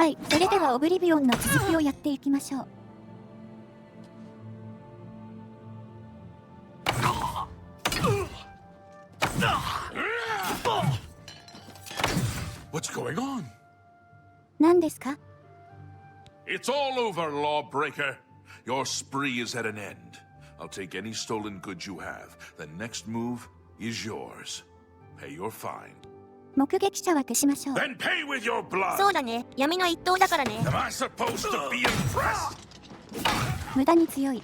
はい、それではオブリビオンの続きをやっていきましょう。What's going on? 何ですか？ It's all over, lawbreaker. Your spree is at an end. I'll take any stolen goods you have. The next move is yours. Pay your fine. 目撃者は消しましょう。 Then pay with your blood. そうだね、闇の一党だからね。 Am I supposed to be impressed? 無駄に強い。伊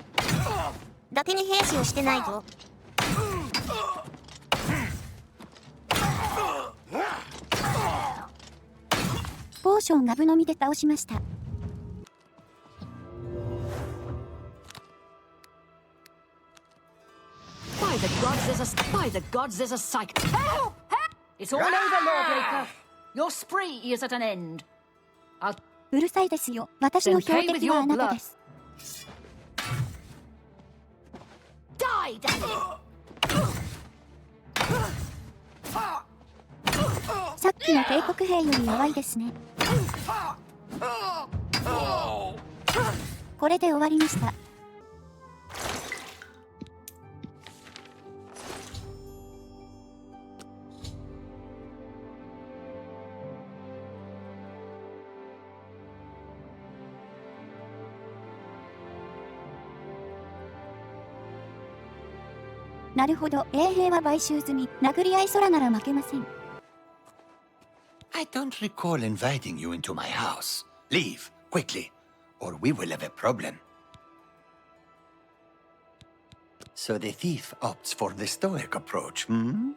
達に兵士をしてないぞ。ポーションガブ飲みで倒しました。By the gods, there's a sight. Help! Help! It's all over, lawbreaker. Your spree is at an end. うるさいですよ。私の標的はあなたです。Die, Daddy! さっきの帝国兵より弱いですね。これで終わりました。なるほど、衛兵は買収済み。殴り合い空なら負けません。I don't recall inviting you into my house. Leave, quickly, or we will have a problem. So the thief opts for the stoic approach, hmm?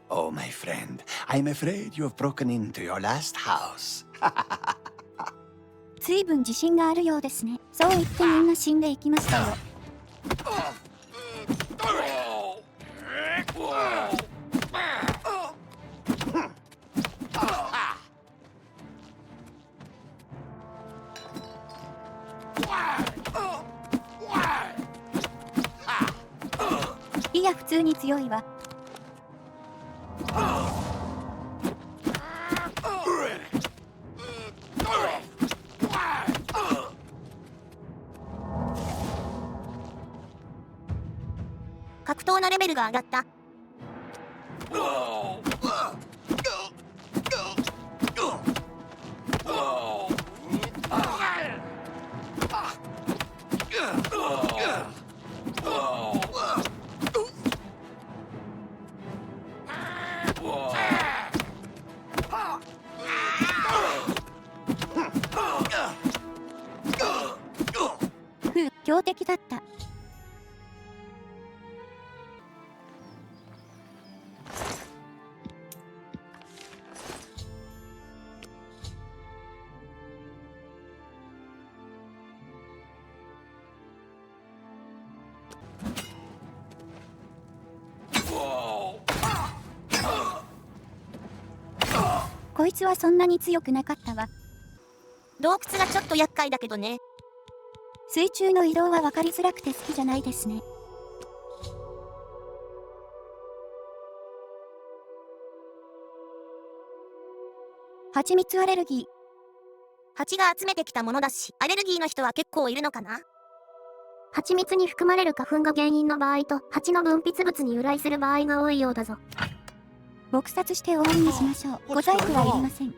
Oh, my friend, I'm afraid you have broken into your last house. 随分自信があるようですね。そう言ってみんな死んでいきましたよ。いや、普通に強いわ。格闘のレベルが上がった。強敵だった。こいつはそんなに強くなかったわ。洞窟がちょっと厄介だけどね。水中の移動は分かりづらくて好きじゃないですね。蜂蜜アレルギー。蜂が集めてきたものだし、アレルギーの人は結構いるのかな。蜂蜜に含まれる花粉が原因の場合と、蜂の分泌物に由来する場合が多いようだぞ。撲殺して終わりにしましょう。小細工はいりません。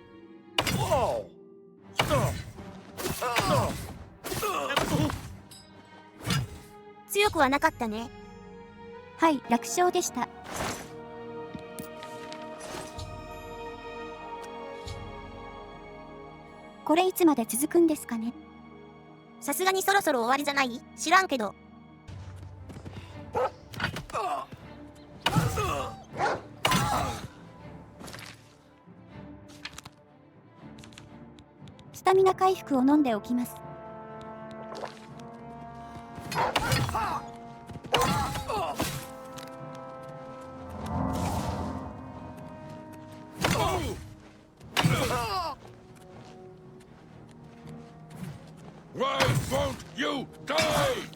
強くはなかったね。はい、楽勝でした。これいつまで続くんですかね。さすがにそろそろ終わりじゃない？知らんけど。スタミナ回復を飲んでおきます。Why won't you die?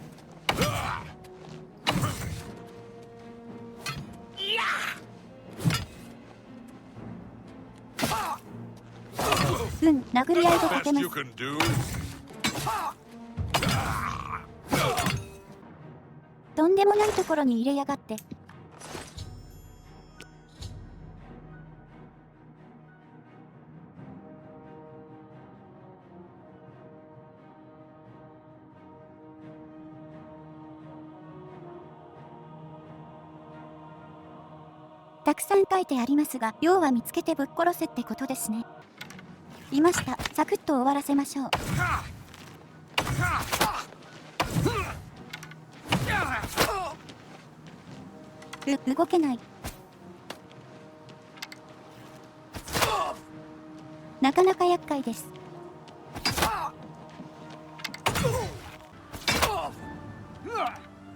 殴り合いで勝て Best ま you す。 can do. とんでもないところに入れやがって。たくさん書いてありますが、要は見つけてぶっ殺せってことですね。いました。サクッと終わらせましょう。動けない。なかなか厄介です。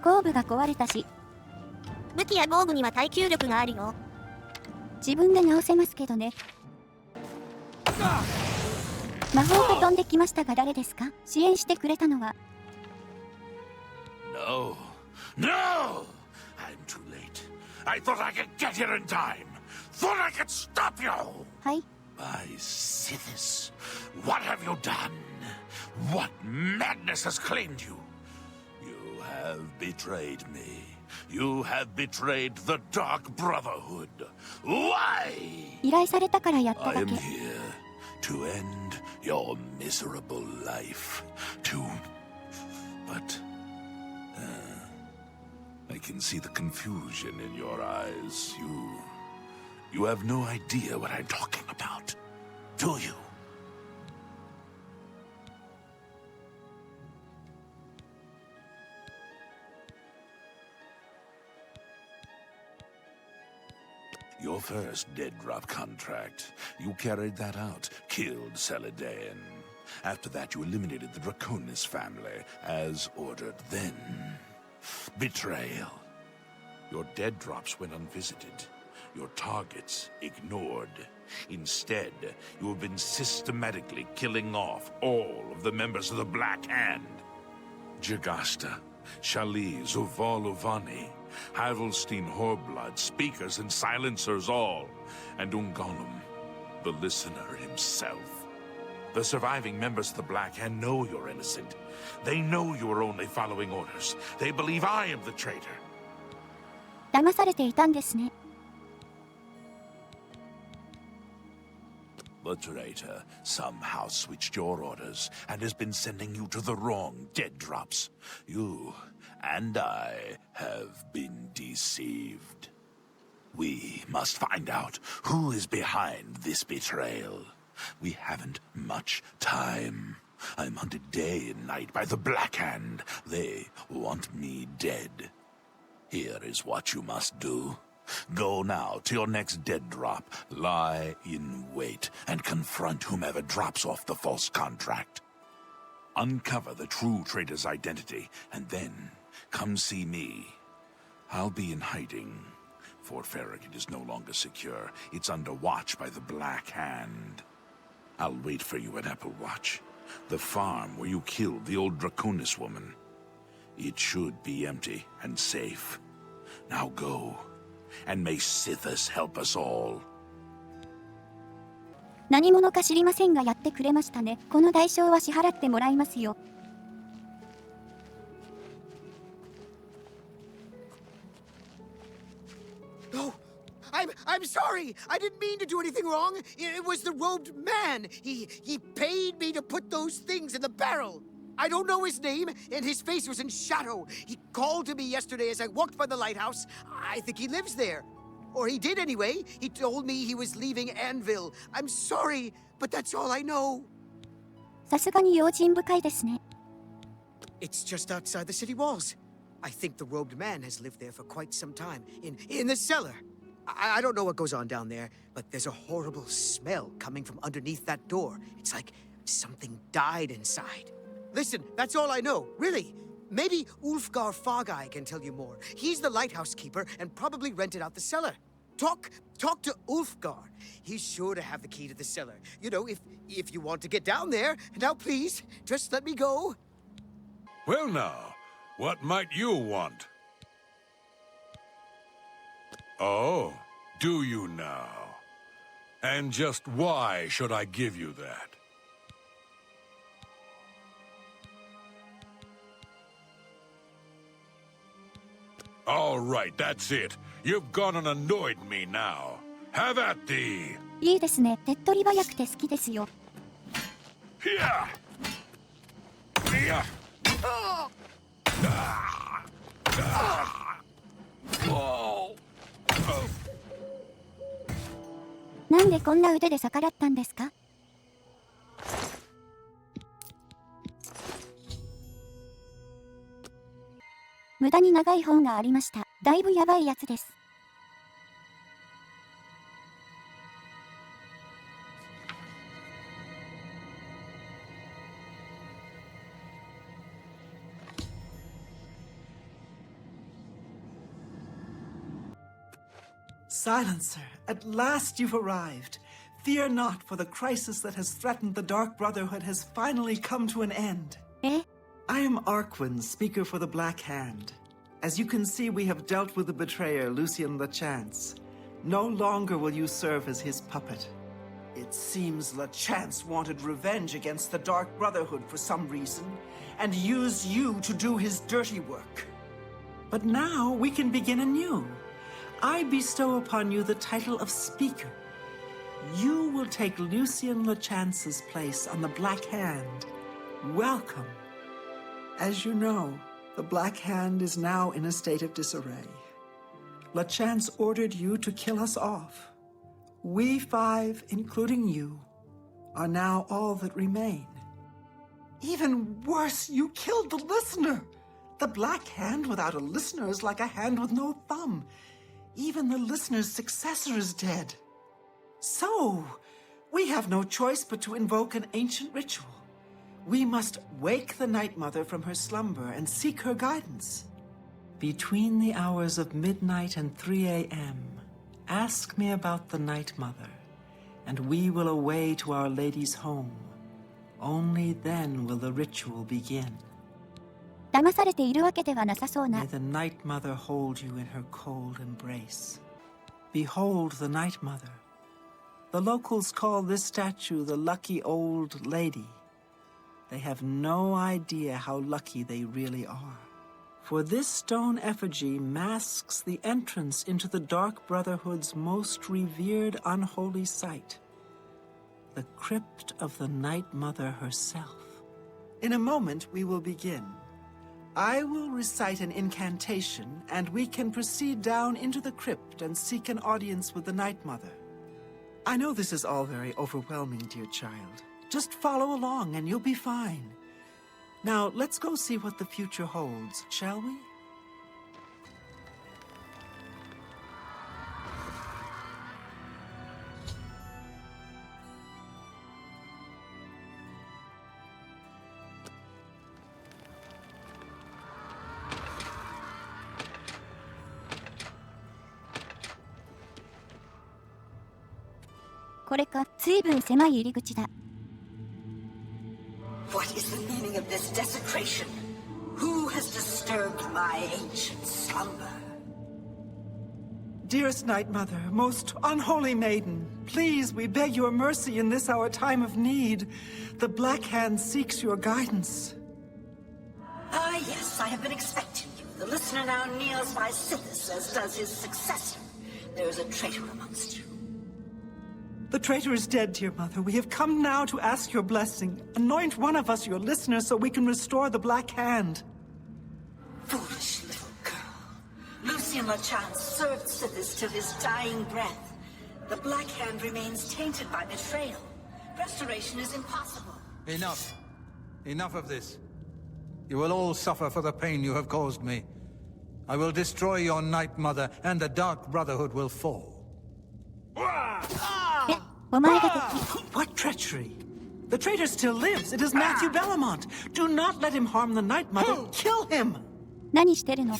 後部が壊れたし、武器や防具には耐久力があるよ。自分で直せますけどね。魔法が飛んできましたが誰ですか？支援してくれたのは。No. No! I'm too late. I thought I could get here in time. Thought I could stop you. はい。My Sithis, what have you done? What madness has claimed you? You have betrayed me. You have betrayed the Dark Brotherhood. Why? 依頼されたからやった I だ am け。 here to end your miserable life. But I can see the confusion in your eyes. You have no idea what I'm talking about, do you? Your first dead drop contract. You carried that out, killed Celadon. After that, you eliminated the Draconis family, as ordered. Then, betrayal. Your dead drops went unvisited. Your targets ignored. Instead, you have been systematically killing off all of the members of the Black Hand. Jagasta, Shaliz, Uvalovani, Havelstein Horblood, speakers and silencers all, and Ungonum, the listener himself. The surviving members of the Black Hand know you're innocent. They know you are only following orders. They believe I am the traitor. 騙されていたんですね。The traitor somehow switched your orders and has been sending you to the wrong dead drops. You and I have been deceived. We must find out who is behind this betrayal. We haven't much time. I'm hunted day and night by the Black Hand. They want me dead. Here is what you must do. Go now to your next dead drop, lie in wait, and confront whomever drops off the false contract. Uncover the true traitor's identity, and then come see me. I'll be in hiding. Fort Farragut is no longer secure. It's under watch by the Black Hand. I'll wait for you at Applewatch, the farm where you killed the old Draconis woman. It should be empty and safe. Now go. And may Sithis help us all. 何者か知りませんがやってくれましたね。この代償は支払ってもらいますよ。Oh, I'm sorry. I didn't mean to do anything wrong. It was the robed man. He paid me to put those things in the barrel. I don't know his name, and his face was in shadow. He called to me yesterday as I walked by the lighthouse. I think he lives there. Or he did anyway. He told me he was leaving Anvil. I'm sorry, but that's all I know. さすがに用心深いですね。 It's just outside the city walls. I think the robed man has lived there for quite some time. In the cellar. I don't know what goes on down there, but there's a horrible smell coming from underneath that door. It's like something died inside. Listen, that's all I know, really. Maybe Ulfgar Fogeye can tell you more. He's the lighthouse keeper and probably rented out the cellar. Talk to Ulfgar. He's sure to have the key to the cellar. You know, if you want to get down there. Now, please, just let me go. Well now, what might you want? Oh, do you now? And just why should I give you that? All right, that's it. You've gone and annoyed me now. Have at thee. いいですね。手っ取り早くて好きですよ。Here. Here. Oh. なんでこんな腕で逆らったんですか？無駄に長い方がありました。だいぶやばいやつです。Silencer, at last you've arrived. Fear not, for the crisis that has threatened the Dark Brotherhood has finally come to an end. I am Arquin, speaker for the Black Hand. As you can see, we have dealt with the betrayer, Lucien LeChance. No longer will you serve as his puppet. It seems LeChance wanted revenge against the Dark Brotherhood for some reason, and used you to do his dirty work. But now we can begin anew. I bestow upon you the title of Speaker. You will take Lucien LeChance's place on the Black Hand. Welcome. As you know, the Black Hand is now in a state of disarray. LeChance ordered you to kill us off. We five, including you, are now all that remain. Even worse, you killed the listener! The Black Hand without a listener is like a hand with no thumb. Even the listener's successor is dead. So, we have no choice but to invoke an ancient ritual. We must wake the Night Mother from her slumber and seek her guidance. Between the hours of midnight and 3 a.m., ask me about the Night Mother, and we will away to Our Lady's home. Only then will the ritual begin. 騙されているわけではなさそうな。 May the Night Mother hold you in her cold embrace. Behold the Night Mother. The locals call this statue the Lucky Old Lady. They have no idea how lucky they really are. For this stone effigy masks the entrance into the Dark Brotherhood's most revered unholy site, the crypt of the Night Mother herself. In a moment, we will begin. I will recite an incantation, and we can proceed down into the crypt and seek an audience with the Night Mother. I know this is all very overwhelming, dear child. Just follow along and you'll be fine. Now, let's go see what the future holds, shall we? .これか、随分狭い入り口だ。 What is the meaning of this desecration? Who has disturbed my ancient slumber? Dearest Night Mother, most unholy maiden, please, we beg your mercy in this our time of need. The Black Hand seeks your guidance. Ah, yes, I have been expecting you. The listener now kneels by Sithis, as does his successor. There is a traitor amongst you. The traitor is dead, dear mother. We have come now to ask your blessing. Anoint one of us your listener so we can restore the Black Hand. Foolish little girl. Lucien LeChance served Sithis till his dying breath. The Black Hand remains tainted by betrayal. Restoration is impossible. Enough. Enough of this. You will all suffer for the pain you have caused me. I will destroy your Night Mother, and the Dark Brotherhood will fall. What treachery? The traitor still lives. It is Matthew Bellamont. Do not let him harm the Night Mother. Kill him! 何してるの?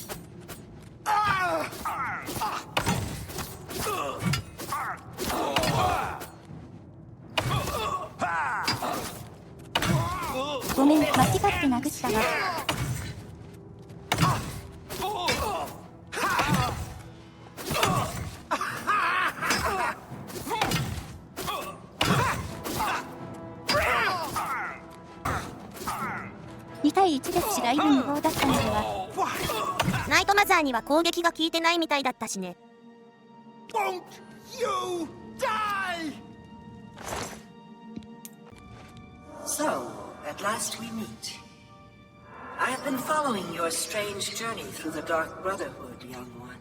ごめん、間違って殴ったわ。2対1ですしだいぶ無謀だったのでは。ナイトマザーには攻撃が効いてないみたいだったしね。Won't you die? So, at last we meet. I have been following your strange journey through the Dark Brotherhood, young one.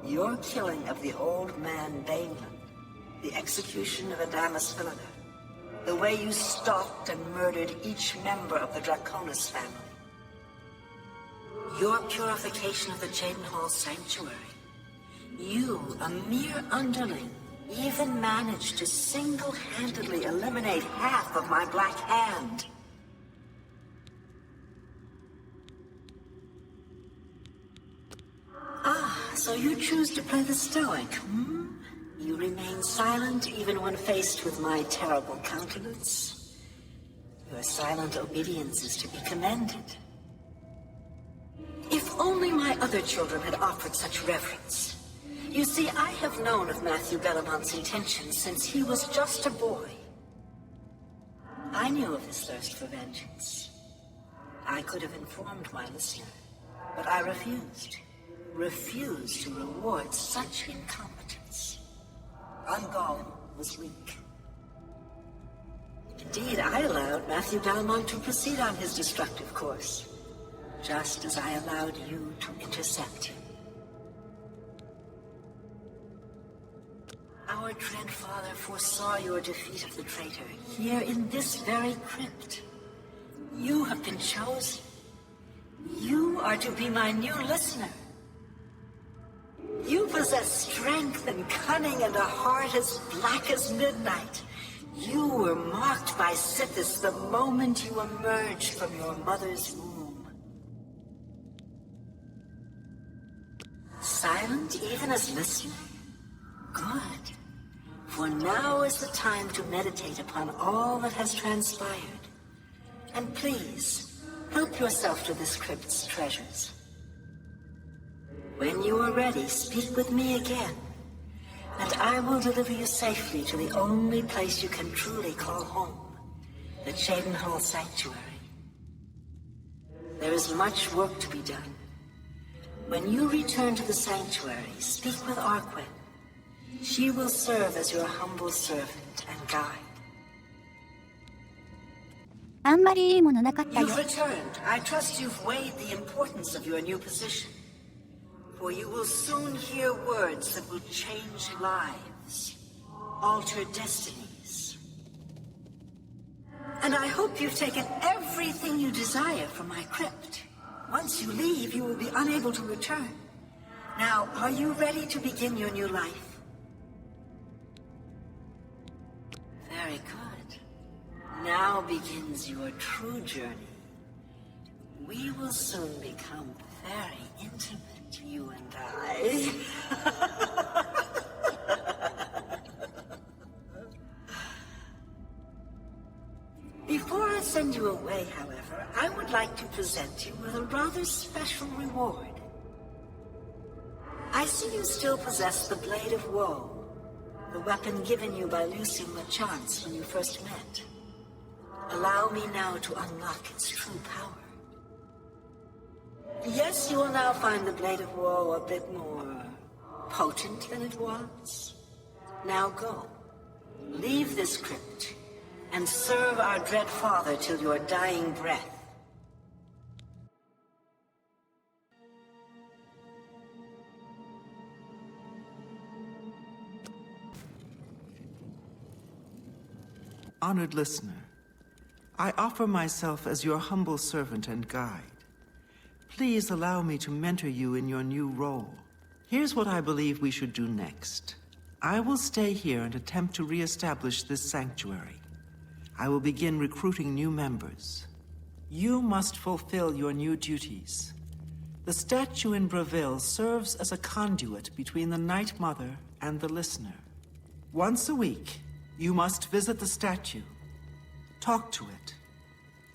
Your killing of the old man Baneland, the execution of Adamus Villager, the way you stalked and murdered each member of the Draconis family. Your purification of the Jadenhall Sanctuary. You, a mere underling, even managed to single-handedly eliminate half of my Black Hand. Ah, so you choose to play the stoic, hmm? You remain silent even when faced with my terrible countenance. Your silent obedience is to be commended. If only my other children had offered such reverence. You see, I have known of Matthew Bellamont's intentions since he was just a boy. I knew of his thirst for vengeance. I could have informed my listener, but I refused. Refused to reward such incompetence. Ungol was weak. Indeed, I allowed Matthew Bellamont to proceed on his destructive course, just as I allowed you to intercept him. Our dread father foresaw your defeat of the traitor here in this very crypt. You have been chosen. You are to be my new listener. You possess strength and cunning and a heart as black as midnight. You were marked by Sithis the moment you emerged from your mother's womb. Silent even as listener? Good. For now is the time to meditate upon all that has transpired. And please, help yourself to this crypt's treasures. When you are ready, speak with me again, and I will deliver you safely to the only place you can truly call home, the Jadenhall Sanctuary. There is much work to be done. When you return to the sanctuary, speak with Arquin. She will serve as your humble servant and guide. あんまりいいものなかったよ。 You've returned. I trust you've weighed the importance of your new position. For you will soon hear words that will change lives, alter destinies. And I hope you've taken everything you desire from my crypt. Once you leave, you will be unable to return. Now, are you ready to begin your new life? Very good. Now begins your true journey. We will soon become very intimate, you and I. Before I send you away, however, I would like to present you with a rather special reward. I see you still possess the Blade of Woe, the weapon given you by Lucien LeChance when you first met. Allow me now to unlock its true power. Yes, you will now find the Blade of Woe a bit more potent than it was. Now go. Leave this crypt and serve our dread father till your dying breath. Honored listener, I offer myself as your humble servant and guide. Please allow me to mentor you in your new role. Here's what I believe we should do next. I will stay here and attempt to re-establish this sanctuary. I will begin recruiting new members. You must fulfill your new duties. The statue in Breville serves as a conduit between the Night Mother and the listener. Once a week, you must visit the statue. Talk to it.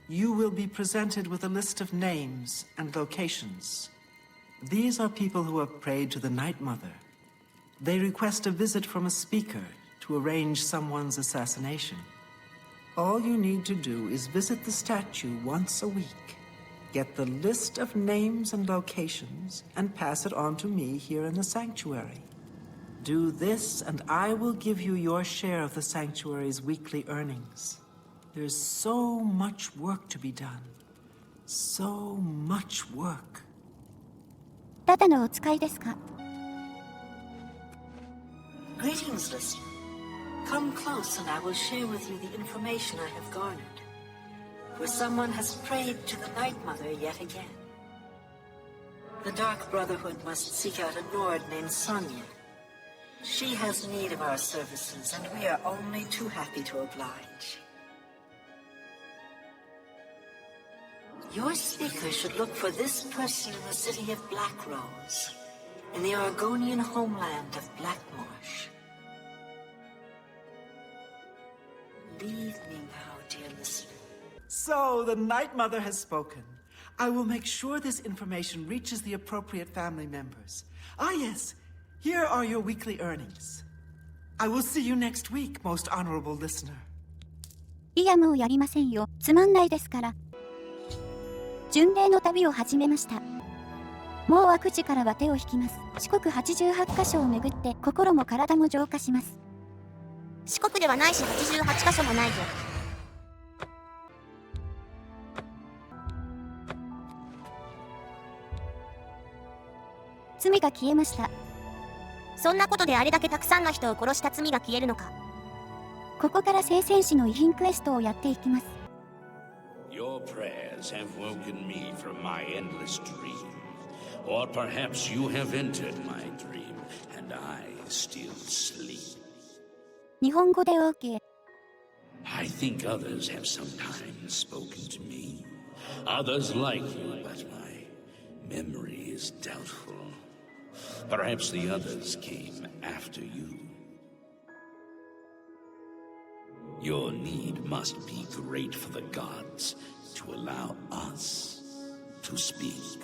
You will be presented with a list of names and locations. These are people who have prayed to the Night Mother. They request a visit from a speaker to arrange someone's assassination. All you need to do is visit the statue once a week. Get the list of names and locations and pass it on to me here in the sanctuary. Do this and I will give you your share of the sanctuary's weekly earnings. There's so much work to be done. So much work. ダダのお使いですか？ Greetings, listener. Come close and I will share with you the information I have garnered. For someone has prayed to the Night Mother yet again. The Dark Brotherhood must seek out a Nord named Sonia. She has need of our services, and we are only too happy to oblige. Your speaker should look for this person in the city of Blackrose, in the Argonian homeland of Blackmarsh. Leave me now, dear listener. So, the Night Mother has spoken. I will make sure this information reaches the appropriate family members. Ah, yes. Here are your weekly earnings. I will see you next week, most honorable listener. いやもうやりませんよ。つまんないですから。巡礼の旅を始めました。もう悪事からは手を引きます。四国88カ所を巡って心も体も浄化します。四国ではないし88カ所もないぞ。罪が消えました。そんなことであれだけたくさんの人を殺した罪が消えるのか。ここから聖戦士の遺品クエストをやっていきます。Your prayers have woken me from my endless dream. Or perhaps you have entered my dream, and I still sleep. 日本語で OK。 I think others have sometimes spoken to me. Others like you, but my memory is doubtful. Perhaps the others came after you. Your need must be great for the gods to allow us to speak.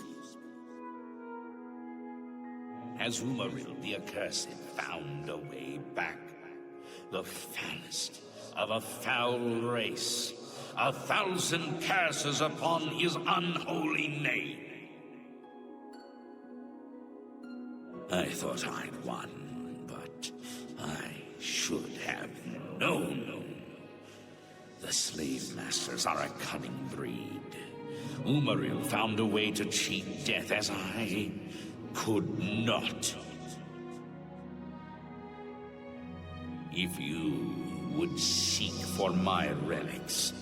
Has Umaril the Accursed found a way back? The foulest of a foul race. 1,000 curses upon his unholy name. I thought I'd won, but I should have known. The slave masters are a cunning breed. Umaril found a way to cheat death as I could not. If you would seek for my relics,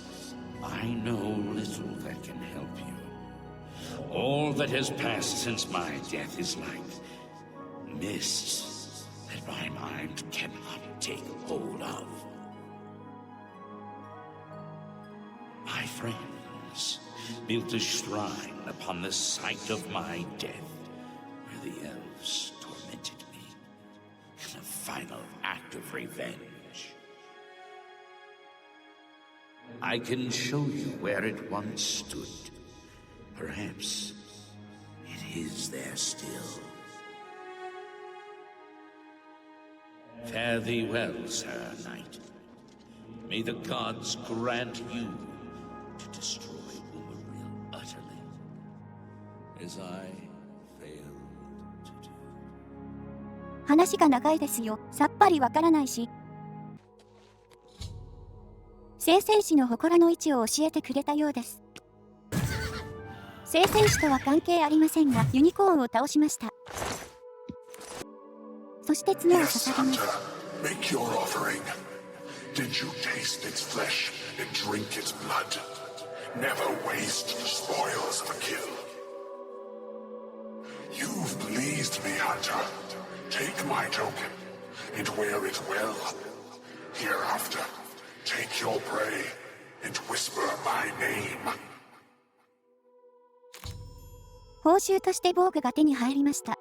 I know little that can help you. All that has passed since my death is like mists that my mind cannot take hold of. My friends built a shrine upon the site of my death, where the elves tormented me in a final act of revenge. I can show you where it once stood. Perhaps it is there still. Fare thee well, Sir Knight. May the gods grant you to destroy Umaril utterly, as I failed to do. 話が長いですよ。さっぱりわからないし。聖戦士の祠の位置を教えてくれたようです。聖戦士とは関係ありませんが、ユニコーンを倒しました。そして角を捧げます。Make your offering. Did you taste its flesh and drink its blood? Never waste the spoils of a kill. You've pleased me, Hunter. Take my token and wear it well. Hereafter, take your prey and whisper my name. 報酬として防具が手に入りました。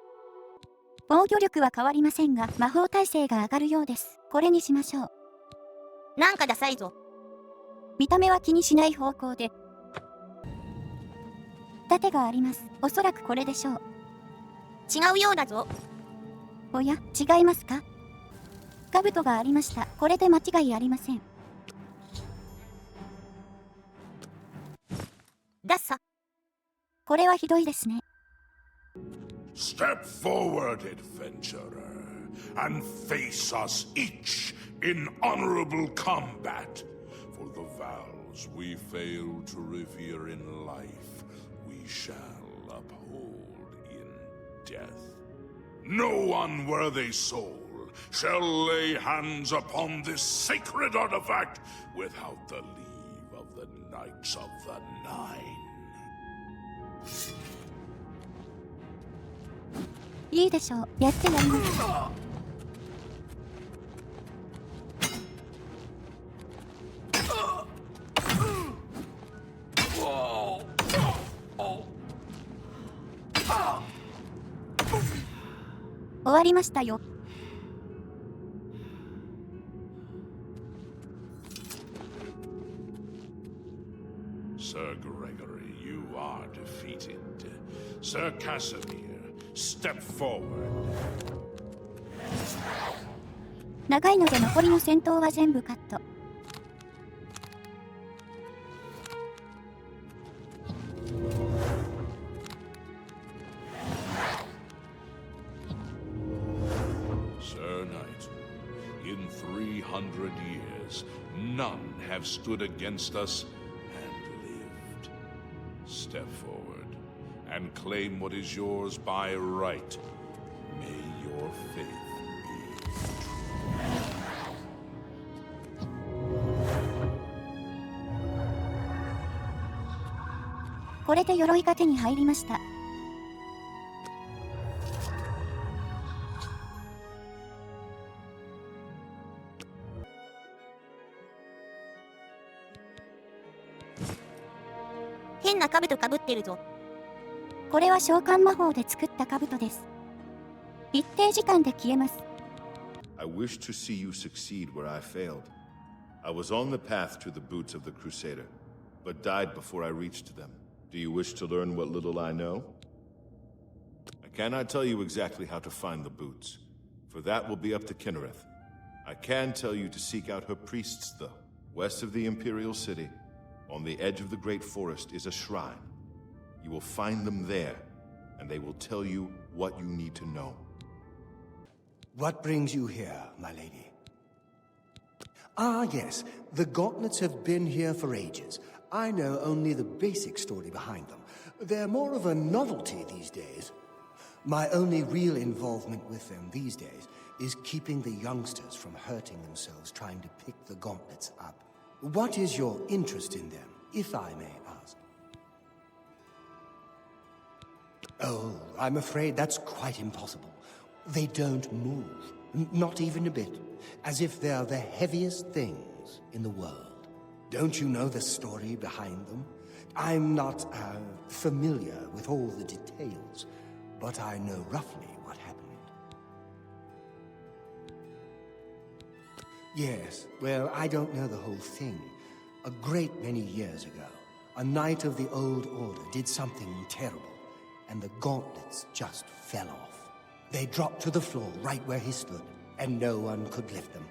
防御力は変わりませんが、魔法耐性が上がるようです。これにしましょう。なんかダサいぞ。見た目は気にしない方向で。盾があります。おそらくこれでしょう。違うようだぞ。おや、違いますか？兜がありました。これで間違いありません。ださ。これはひどいですね。Step forward, adventurer, and face us each in honorable combat. For the vows we fail to revere in life, we shall uphold in death. No unworthy soul shall lay hands upon this sacred artifact without the leave of the Knights of the Nine. いいでしょう。やってやります。終わりましたよ。Sir Gregory, you are defeated. Sir Casimir, step forward. 長いので残りの戦闘は全部カット。Sir Knight, in 300 years, none have stood against us and lived. Step forward and claim what is yours by right. May your faith be true. これで鎧が手に入りました。変な兜かぶってるぞ。これは召喚魔法で作った兜です。一定時間で消えます。I wish to see you succeed where I failed. I was on the path to the boots of the Crusader, but died before I reached them. Do you wish to learn what little I know? I cannot tell you exactly how to find the boots, for that will be up to Kinnereth. I can tell you to seek out her priests, though. West of the Imperial City, on the edge of the Great Forest, is a shrine. You will find them there, and they will tell you what you need to know. What brings you here, my lady? Ah, yes. The gauntlets have been here for ages. I know only the basic story behind them. They're more of a novelty these days. My only real involvement with them these days is keeping the youngsters from hurting themselves trying to pick the gauntlets up. What is your interest in them, if I may ask? Oh, I'm afraid that's quite impossible. They don't move, not even a bit, as if they're the heaviest things in the world. Don't you know the story behind them? I'm not familiar with all the details, but I know roughly what happened. Yes, well, I don't know the whole thing. A great many years ago, a knight of the Old Order did something terrible, and the gauntlets just fell off. They dropped to the floor right where he stood, and no one could lift them.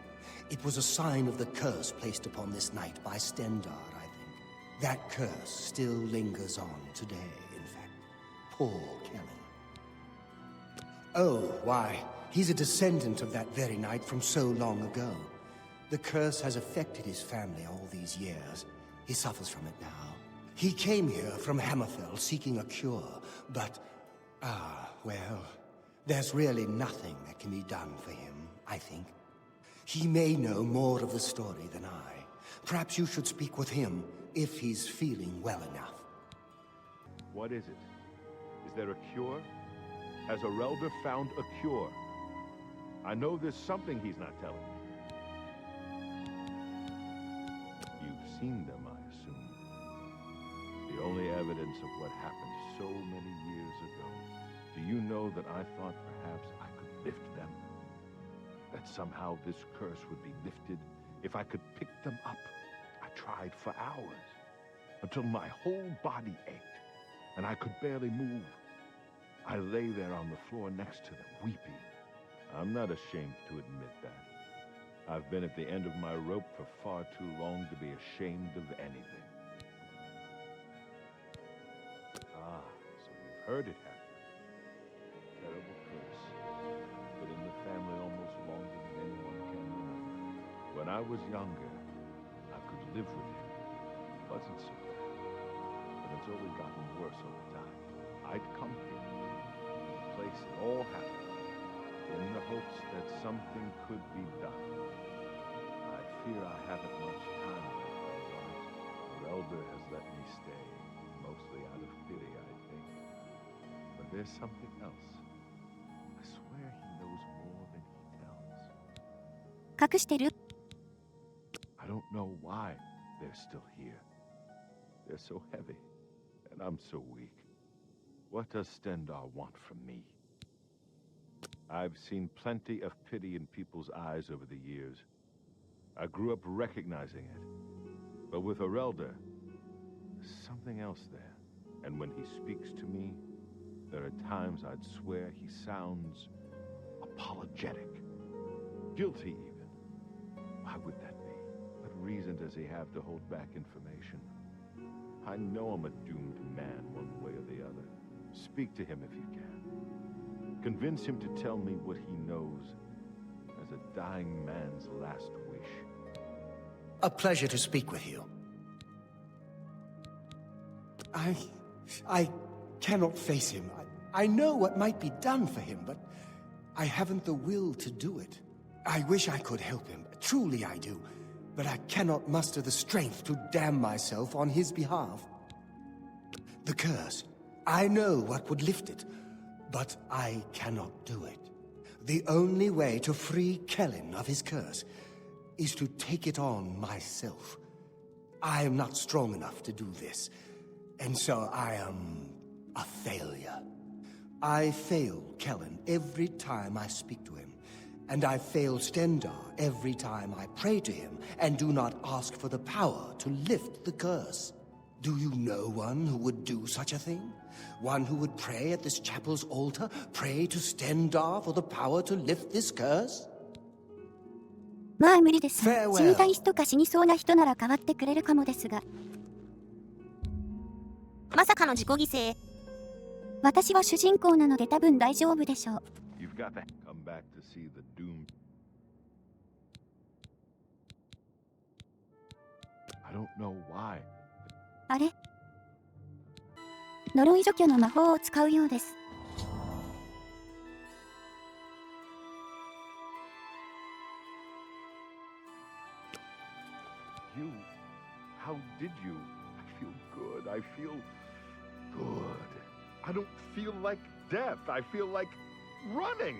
It was a sign of the curse placed upon this knight by Stendar, I think. That curse still lingers on today, in fact. Poor Kellen. Oh, why, he's a descendant of that very knight from so long ago. The curse has affected his family all these years. He suffers from it now. He came here from Hammerfell seeking a cure, but, well, there's really nothing that can be done for him, I think. He may know more of the story than I. Perhaps you should speak with him if he's feeling well enough. What is it? Is there a cure? Has Arelder found a cure? I know there's something he's not telling me. You've seen them, I assume. The only evidence of what happened so many years ago. Do you know that I thought perhaps I could lift them? That somehow this curse would be lifted if I could pick them up. I tried for hours, until my whole body ached, and I could barely move. I lay there on the floor next to them, weeping. I'm not ashamed to admit that. I've been at the end of my rope for far too long to be ashamed of anything. heard it happen. Terrible curse. Been in the family almost longer than anyone can remember. When I was younger, I could live with it. It wasn't so bad. But it's only gotten worse over time. I'd come here, to the place it all happened, in the hopes that something could be done. I fear I haven't much time left, otherwise. The elder has let me stay, mostly out of pity, I think. But there's something else. I swear he knows more than he tells. 隠してる? I don't know why they're still here. They're so heavy, and I'm so weak. What does Stendar want from me? I've seen plenty of pity in people's eyes over the years. I grew up recognizing it. But with Arelda, there's something else there. And when he speaks to me, there are times I'd swear he sounds apologetic. Guilty, even. Why would that be? What reason does he have to hold back information? I know I'm a doomed man one way or the other. Speak to him if you can. Convince him to tell me what he knows as a dying man's last wish. A pleasure to speak with you. I cannot face him. I know what might be done for him, but I haven't the will to do it. I wish I could help him. Truly I do. But I cannot muster the strength to damn myself on his behalf. The curse. I know what would lift it, but I cannot do it. The only way to free Kellen of his curse is to take it on myself. I am not strong enough to do this, and so I am a failure. I fail Kellen every time I speak to him, and I fail Stendar every time I pray to him and do not ask for the power to lift the curse. Do you know one who would do such a thing? One who would pray at this chapel's altar, pray to Stendar for the power to lift this curse? まあ無理です。死にたい人か死にそうな人なら変わってくれるかもですが。まさかの自己犠牲。私は主人公なので多分大丈夫でしょう。You've got to come back to see the doom. I don't know why. あれ？呪い除去の魔法を使うようです。You? How did you? I feel good. I feel good. I don't feel like death. I feel like running.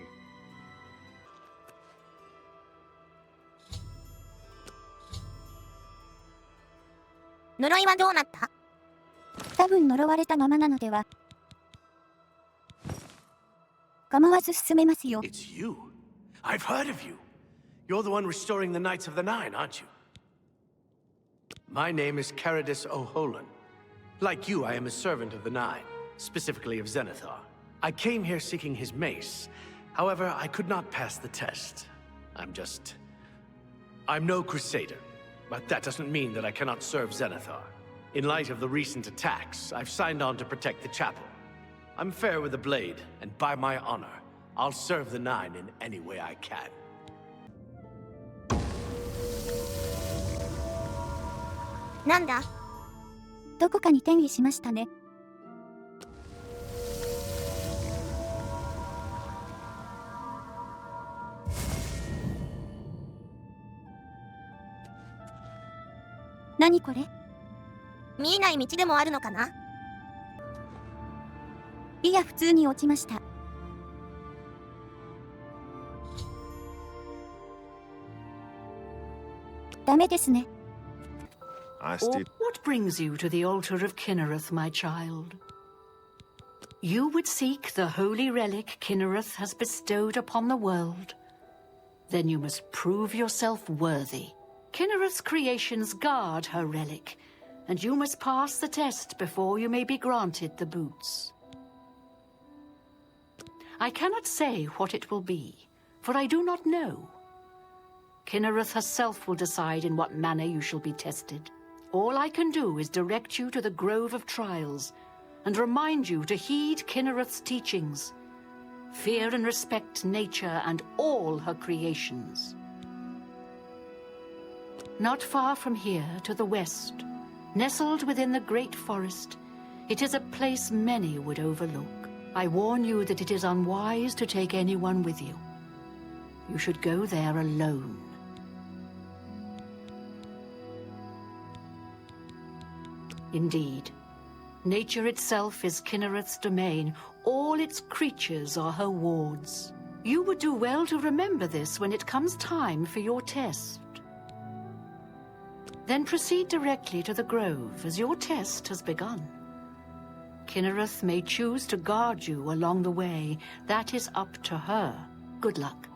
呪いはどうなった？多分呪われたままなのでは。構わず進めますよ。 It's you. I've heard of you. You're the one restoring the Knights of the Nine, aren't you? My name is Caradus O'Holan. Like you, I am a servant of the Nine, specifically of Zenithar. I came here seeking his mace. However, I could not pass the test. I'm no crusader, but that doesn't mean that I cannot serve Zenithar. In light of the recent attacks, I've signed on to protect the chapel. I'm fair with the blade, and by my honor, I'll serve the Nine in any way I can. なんだ？どこかに転移しましたね。何これ？見えない道でもあるのかな？いや、普通に落ちました。ダメですね。What brings you to the altar of Kinnereth, my child? You would seek the holy relic Kinnereth has bestowed upon the world. Then you must prove yourself worthy. Kinnereth's creations guard her relic, and you must pass the test before you may be granted the boots. I cannot say what it will be, for I do not know. Kinnereth herself will decide in what manner you shall be tested. All I can do is direct you to the Grove of Trials, and remind you to heed Kinnereth's teachings. Fear and respect nature and all her creations. Not far from here, to the west, nestled within the great forest, it is a place many would overlook. I warn you that it is unwise to take anyone with you. You should go there alone. Indeed, nature itself is Kinnereth's domain. All its creatures are her wards. You would do well to remember this when it comes time for your test. Then proceed directly to the grove, as your test has begun. Kinnereth may choose to guard you along the way. That is up to her. Good luck.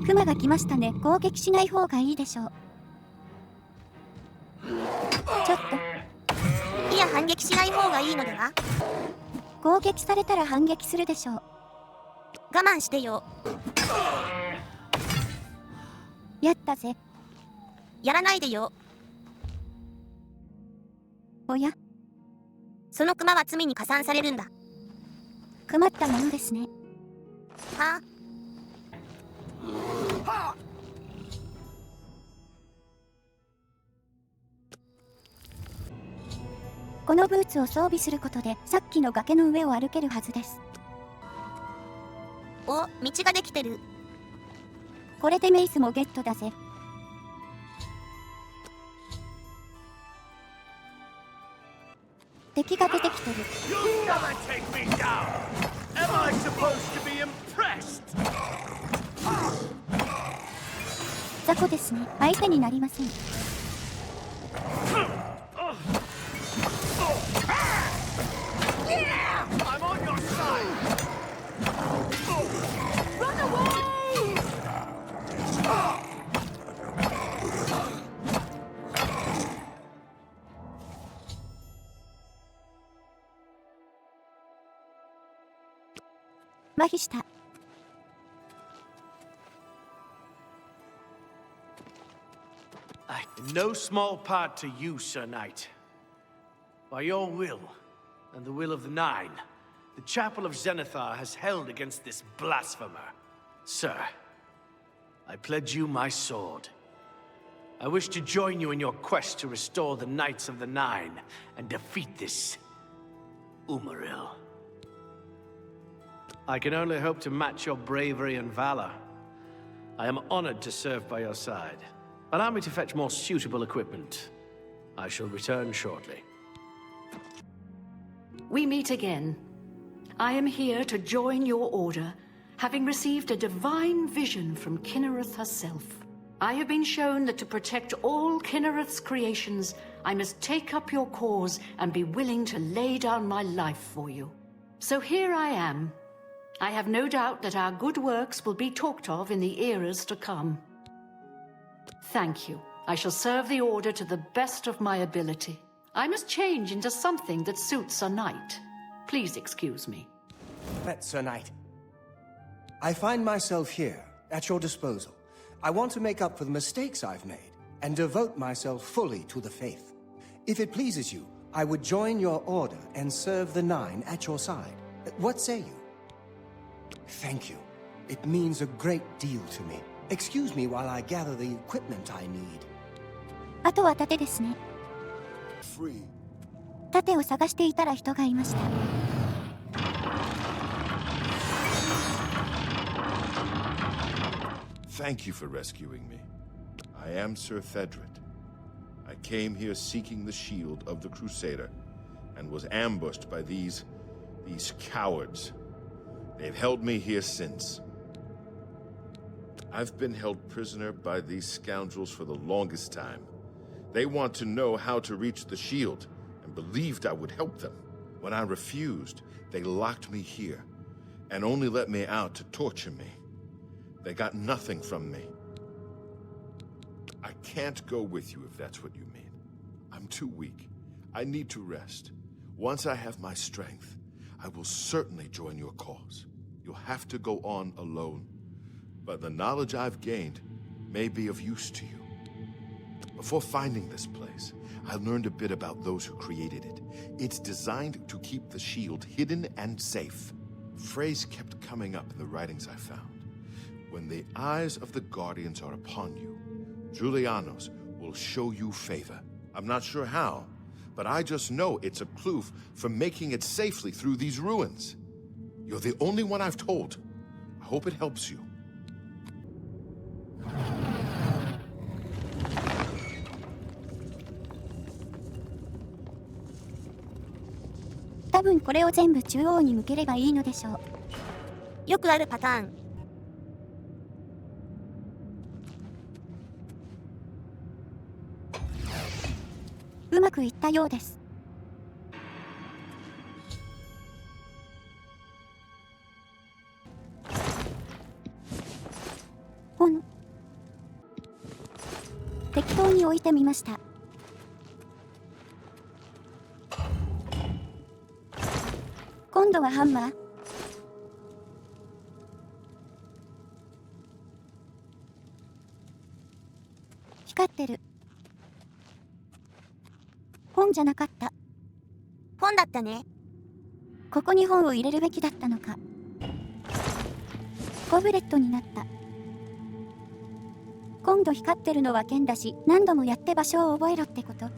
クマが来ましたね。攻撃しない方がいいでしょう。ちょっと。いや、反撃しない方がいいのでは？攻撃されたら反撃するでしょう。我慢してよ。やったぜ。やらないでよ。おや？そのクマは罪に加算されるんだ。困ったものですね。はあ？このブーツを装備することでさっきの崖の上を歩けるはずです。お、道ができてる。これでメイスもゲットだぜ。敵が出てきてる。雑魚ですね。相手になりません。麻痺した。In no small part to you, Sir Knight. By your will, and the will of the Nine, the Chapel of Zenithar has held against this blasphemer. Sir, I pledge you my sword. I wish to join you in your quest to restore the Knights of the Nine and defeat this Umaril. I can only hope to match your bravery and valor. I am honored to serve by your side. Allow me to fetch more suitable equipment. I shall return shortly. We meet again. I am here to join your order, having received a divine vision from Kinnereth herself. I have been shown that to protect all Kinnereth's creations, I must take up your cause and be willing to lay down my life for you. So here I am. I have no doubt that our good works will be talked of in the eras to come. Thank you. I shall serve the Order to the best of my ability. I must change into something that suits a knight. Please excuse me. Sir Knight. I find myself here, at your disposal. I want to make up for the mistakes I've made, and devote myself fully to the faith. If it pleases you, I would join your order and serve the Nine at your side. What say you? Thank you. It means a great deal to me. Excuse me while I gather the equipment I need. あとは盾ですね。盾を探していたら人がいました。Thank you for rescuing me. I am Sir Thedred. I came here seeking the shield of the Crusader, and was ambushed by these cowards. They've held me here since. I've been held prisoner by these scoundrels for the longest time. They want to know how to reach the shield, and believed I would help them. When I refused, they locked me here, and only let me out to torture me. They got nothing from me. I can't go with you if that's what you mean. I'm too weak. I need to rest. Once I have my strength, I will certainly join your cause. You'll have to go on alone. But the knowledge I've gained may be of use to you. Before finding this place, I learned a bit about those who created it. It's designed to keep the shield hidden and safe. A phrase kept coming up in the writings I found. When the eyes of the Guardians are upon you, Julianos will show you favor. I'm not sure how, but I just know it's a clue for making it safely through these ruins. You're the only one I've told. I hope it helps you. 多分これを全部中央に向ければいいのでしょう。よくあるパターン。うまくいったようです。適当に置いてみました。今度はハンマー。光ってる。本じゃなかった。本だったね。ここに本を入れるべきだったのか。ゴブレットになった。今度光ってるのは剣だし、何度もやって場所を覚えろってこと。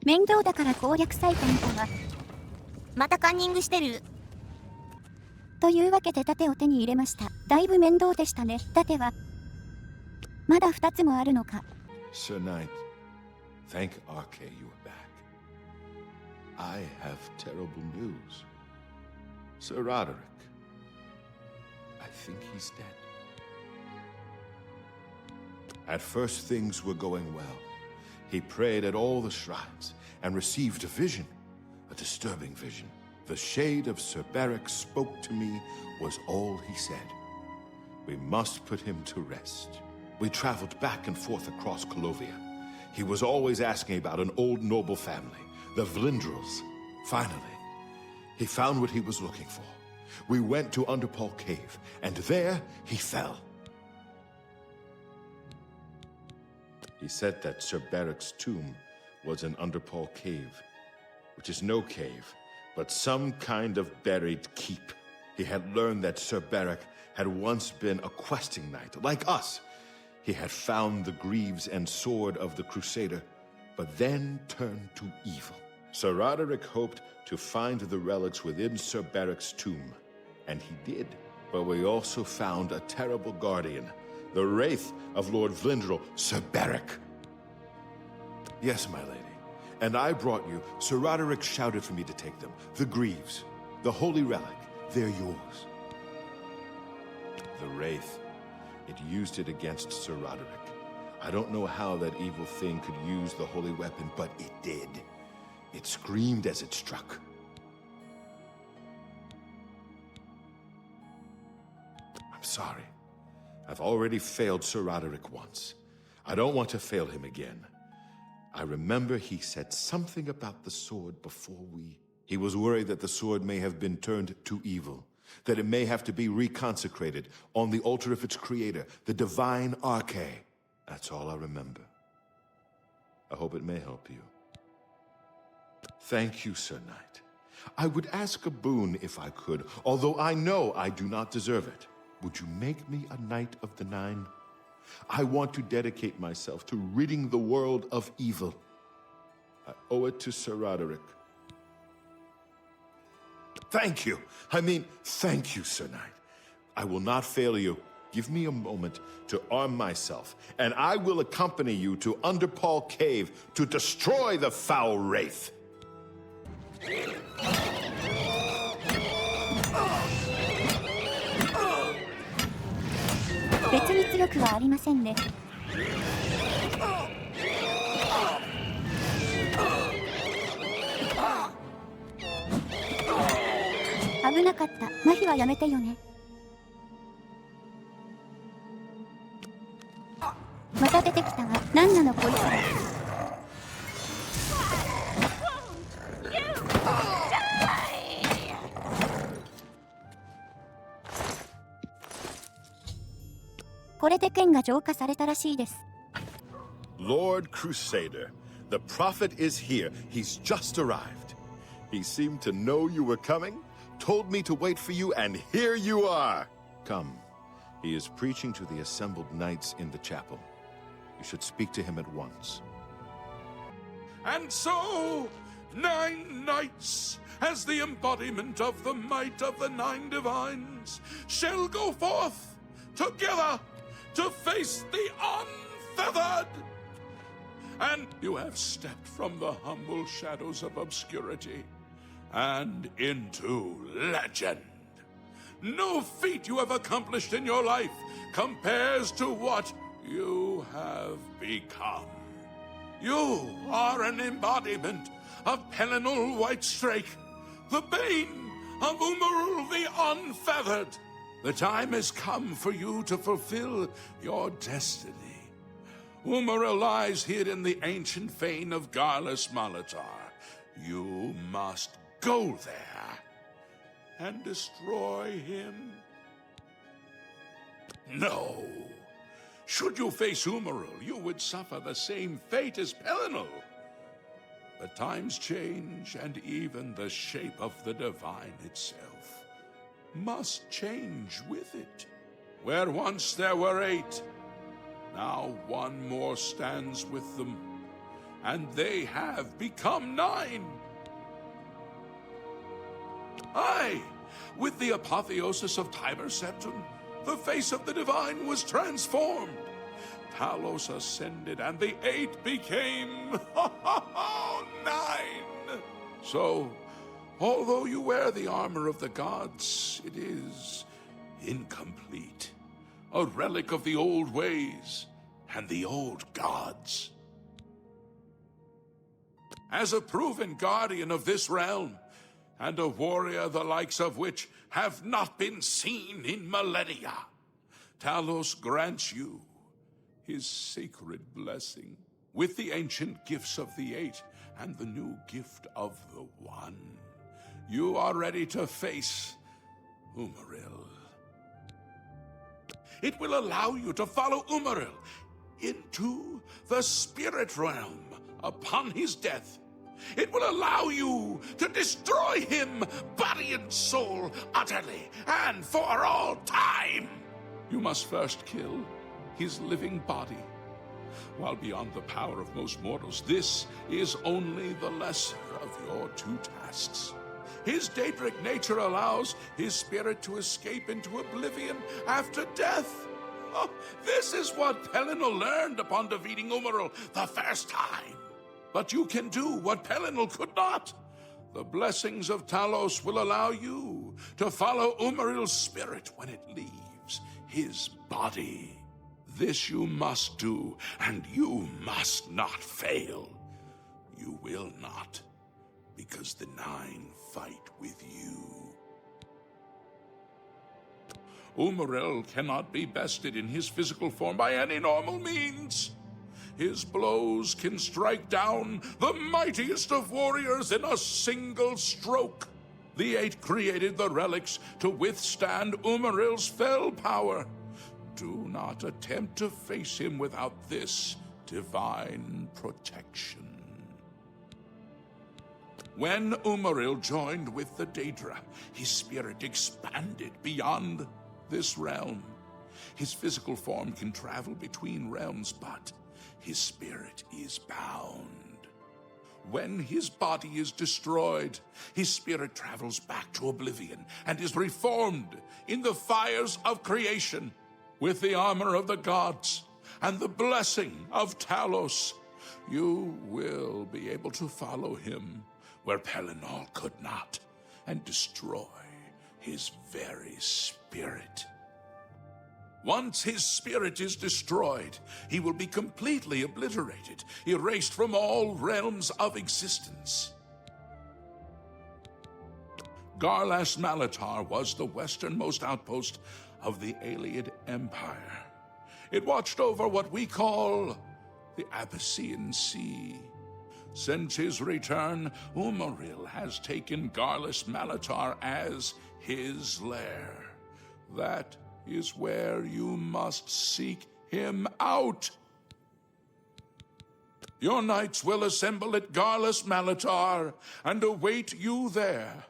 面倒だから攻略サイト見たわ。またカンニングしてる。というわけで盾を手に入れました。だいぶ面倒でしたね。盾はまだ2つもあるのか。Sir Knight, thank Arke you are back. I have terrible news. Sir Roderick, I think he's dead. At first things were going well. He prayed at all the shrines and received a vision, a disturbing vision. The shade of Sir Beric spoke to me was all he said. We must put him to rest. We traveled back and forth across Colovia. He was always asking about an old noble family, the Vlindrels. Finally, he found what he was looking for. We went to Underpall Cave, and there he fell. He said that Sir Beric's tomb was in Underpall Cave, which is no cave, but some kind of buried keep. He had learned that Sir Beric had once been a questing knight, like us. He had found the greaves and sword of the Crusader, but then turned to evil. Sir Roderick hoped to find the relics within Sir Beric's tomb, and he did. But we also found a terrible guardian, the wraith of Lord Vlindrel, Sir Beric. Yes, my lady, and I brought you. Sir Roderick shouted for me to take them. The greaves, the holy relic, they're yours. The wraith, it used it against Sir Roderick. I don't know how that evil thing could use the holy weapon, but it did. It screamed as it struck. I'm sorry. I've already failed Sir Roderick once. I don't want to fail him again. I remember he said something about the sword before we... He was worried that the sword may have been turned to evil, that it may have to be reconsecrated on the altar of its creator, the divine Arke. That's all I remember. I hope it may help you. Thank you, Sir Knight. I would ask a boon if I could, although I know I do not deserve it. Would you make me a Knight of the Nine? I want to dedicate myself to ridding the world of evil. I owe it to Sir Roderick. Thank you. Thank you, Sir Knight. I will not fail you. Give me a moment to arm myself, and I will accompany you to Underpall Cave to destroy the foul wraith. 別に強くはありませんね。危なかった。麻痺はやめてよね。また出てきたわ。何なのこいつら。これで剣が浄化されたらしいです。Lord Crusader, the prophet is here. He's just arrived. He seemed to know you were coming, told me to wait for you, and here you are. Come. He is preaching to the assembled knights in the chapel. You should speak to him at once. And so, 9 knights, as the embodiment of the might of the 9 divines, shall go forth together to face the unfeathered. And you have stepped from the humble shadows of obscurity and into legend. No feat you have accomplished in your life compares to what you have become. You are an embodiment of Pelinal Whitestrake, the bane of Umarul the Unfeathered. The time has come for you to fulfill your destiny. Umaril lies hid in the ancient fane of Garlus Malatar. You must go there and destroy him. No. Should you face Umaril, you would suffer the same fate as Pelinal. But times change, and even the shape of the divine itself must change with it. Where once there were 8, now 1 more stands with them, and they have become 9. Aye, with the apotheosis of Tiber Septim, the face of the divine was transformed. Talos ascended, and the 8 became 9. So, although you wear the armor of the gods, it is incomplete. A relic of the old ways and the old gods. As a proven guardian of this realm, and a warrior the likes of which have not been seen in millennia, Talos grants you his sacred blessing with the ancient gifts of the 8 and the new gift of the 1. You are ready to face Umaril. It will allow you to follow Umaril into the spirit realm upon his death. It will allow you to destroy him, body and soul, utterly and for all time. You must first kill his living body. While beyond the power of most mortals, this is only the lesser of your 2 tasks. His daedric nature allows his spirit to escape into oblivion after death. Oh, this is what Pelinal learned upon defeating Umaril the first time. But you can do what Pelinal could not. The blessings of Talos will allow you to follow Umaril's spirit when it leaves his body. This you must do, and you must not fail. You will not, because the 9 fight with you. Umaril cannot be bested in his physical form by any normal means. His blows can strike down the mightiest of warriors in a single stroke. The 8 created the relics to withstand Umaril's fell power. Do not attempt to face him without this divine protection. When Umaril joined with the Daedra, his spirit expanded beyond this realm. His physical form can travel between realms, but his spirit is bound. When his body is destroyed, his spirit travels back to oblivion and is reformed in the fires of creation. With the armor of the gods and the blessing of Talos, you will be able to follow him where Pelinal could not and destroy his very spirit. Once his spirit is destroyed, he will be completely obliterated, erased from all realms of existence. Garlas Malatar was the westernmost outpost of the Aeoliad Empire. It watched over what we call the Abyssinian Sea. Since his return, Umaril has taken Garlas Malatar as his lair. That is where you must seek him out. Your knights will assemble at Garlus Malatar and await you there.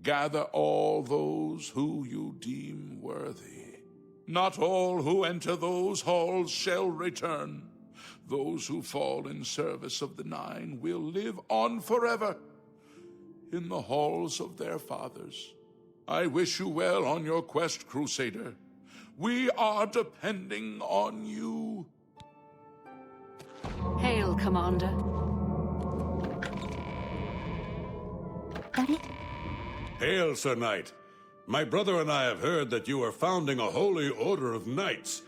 Gather all those who you deem worthy. Not all who enter those halls shall return. Those who fall in service of the Nine will live on forever in the halls of their fathers. I wish you well on your quest, Crusader. We are depending on you. Hail, Commander. Hail, Sir Knight. My brother and I have heard that you are founding a holy order of knights,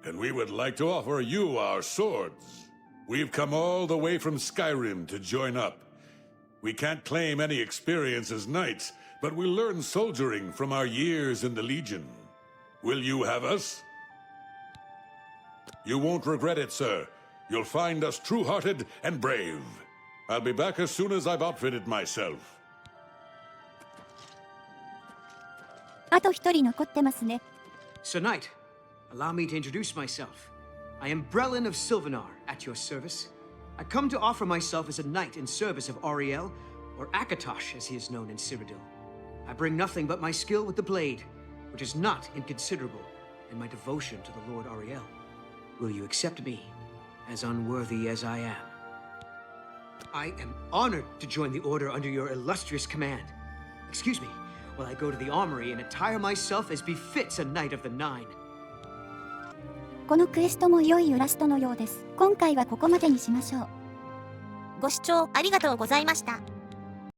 and we would like to offer you our swords. We've come all the way from Skyrim to join up. We can't claim any experience as knights, but we learn soldiering from our years in the Legion. Will you have us? You won't regret it, sir. You'll find us true-hearted and brave. I'll be back as soon as I've outfitted myself. あと一人残ってますね。 Sir Knight, allow me to introduce myself. I am Brelin of Sylvanar, at your service. I come to offer myself as a knight in service of Ariel, or Akatosh as he is known in Cyrodiil. I bring nothing but my skill with the blade, which is not inconsiderable, and my devotion to the Lord Ariel. Will you accept me, as unworthy as I am? I am honored to join the Order under your illustrious command. Excuse me, while I go to the armory and attire myself as befits a Knight of the Nine. このクエストも良いイラストのようです。今回はここまでにしましょう。ご視聴ありがとうございました。